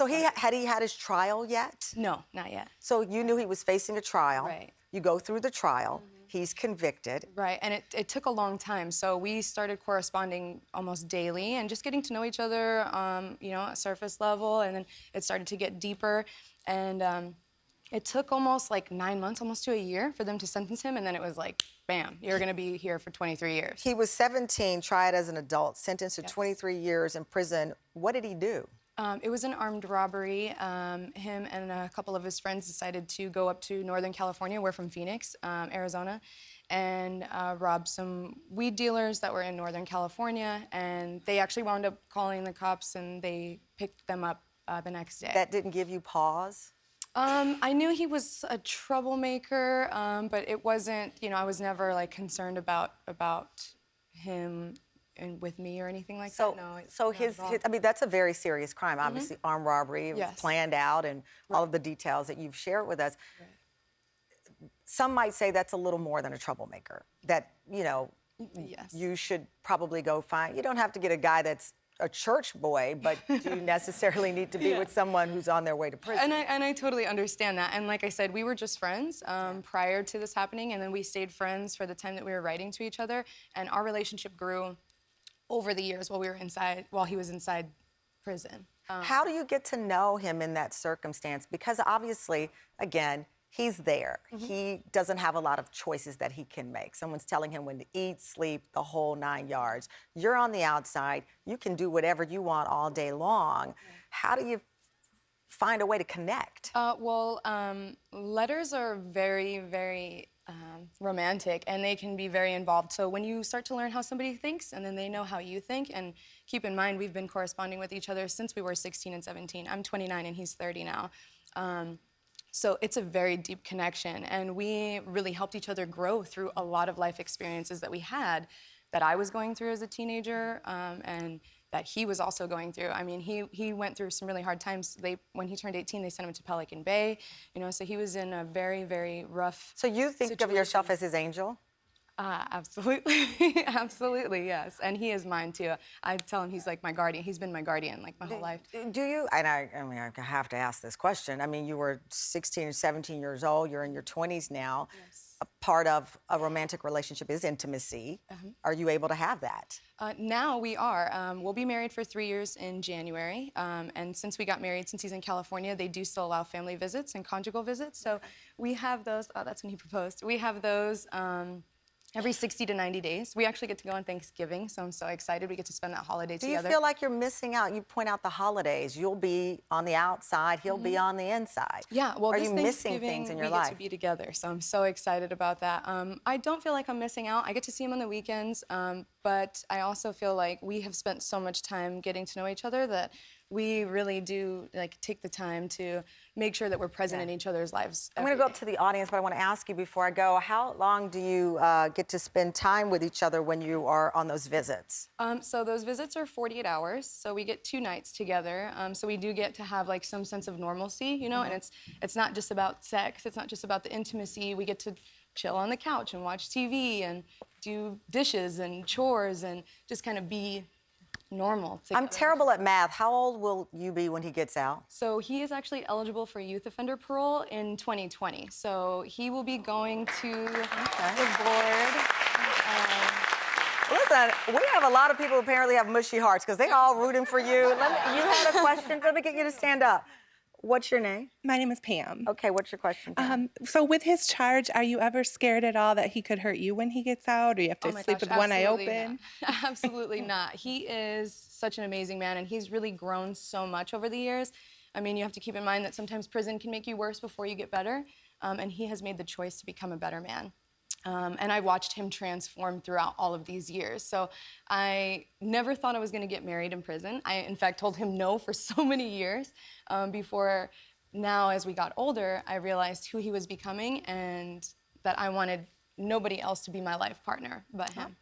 So had he had his trial yet? No, not yet. So you knew he was facing a trial. Right. You go through the trial. He's convicted. Right, and it took a long time. So we started corresponding almost daily and just getting to know each other, you know, at surface level, and then it started to get deeper. And it took almost like 9 months, almost to a year, for them to sentence him, and then it was like, bam, you're gonna be here for 23 years. He was 17, tried as an adult, sentenced to 23 years in prison. What did he do? It was an armed robbery. Him and a couple of his friends decided to go up to Northern California. We're from Phoenix, Arizona, and rob some weed dealers that were in Northern California. And they actually wound up calling the cops, and they picked them up the next day. That didn't give you pause? I knew he was a troublemaker, but it wasn't, you know, I was never like concerned about him and with me or anything like that. No. So I mean, that's a very serious crime. Obviously, armed robbery. It was planned out, and all of the details that you've shared with us. Right. Some might say that's a little more than a troublemaker. That, you know, you should probably go find. You don't have to get a guy that's a church boy, but do you necessarily need to be with someone who's on their way to prison? And I totally understand that. And like I said, we were just friends prior to this happening, and then we stayed friends for the time that we were writing to each other, and our relationship grew over the years while he was inside prison. How do you get to know him in that circumstance? Because obviously, again, he's there. He doesn't have a lot of choices that he can make. Someone's telling him when to eat, sleep, the whole 9 yards. You're on the outside. You can do whatever you want all day long. How do you find a way to connect? Letters are very, very romantic, and they can be very involved. So when you start to learn how somebody thinks, and then they know how you think, and keep in mind, we've been corresponding with each other since we were 16 and 17. I'm 29 and he's 30 now. So it's a very deep connection, and we really helped each other grow through a lot of life experiences that we had, that I was going through as a teenager, and that he was also going through. I mean, he went through some really hard times. When he turned 18, they sent him to Pelican Bay, you know, so he was in a very, very rough So you think situation. of yourself as his angel? Absolutely, absolutely, yes. And he is mine too. I tell him he's like my guardian. He's been my guardian like my whole life. Do you, and I mean, I have to ask this question. I mean, you were 16 or 17 years old. You're in your 20s now. Yes. A part of a romantic relationship is intimacy. Are you able to have that? Now we are. We'll be married for 3 years in January. And since we got married, since he's in California, they do still allow family visits and conjugal visits. So we have those. Oh, that's when he proposed. We have those every 60 to 90 days. We actually get to go on Thanksgiving, so I'm so excited. We get to spend that holiday together. Do you feel like you're missing out? You point out the holidays. You'll be on the outside, he'll be on the inside. Yeah, well, are you missing things in your life? We get to be together, so I'm so excited about that. I don't feel like I'm missing out. I get to see him on the weekends, but I also feel like we have spent so much time getting to know each other that we really do take the time to make sure that we're present in each other's lives. I'm going to go up to the audience, but I want to ask you before I go, how long do you get to spend time with each other when you are on those visits? So those visits are 48 hours, so we get 2 nights together. So we do get to have like some sense of normalcy, you know, and it's not just about sex, it's not just about the intimacy. We get to chill on the couch and watch TV and do dishes and chores and just kind of be normal together. I'm terrible at math. How old will you be when he gets out? So he is actually eligible for youth offender parole in 2020. So he will be going to the board. Listen, we have a lot of people who apparently have mushy hearts because they're all rooting for you. You had a question. Let me get you to stand up. What's your name? My name is Pam. Okay, what's your question, Pam? So with his charge, are you ever scared at all that he could hurt you when he gets out, or you have to sleep with one eye open? Not. Absolutely not. He is such an amazing man, and he's really grown so much over the years. I mean, you have to keep in mind that sometimes prison can make you worse before you get better, and he has made the choice to become a better man. And I watched him transform throughout all of these years. So I never thought I was going to get married in prison. I, in fact, told him no for so many years before now, as we got older, I realized who he was becoming and that I wanted nobody else to be my life partner but him.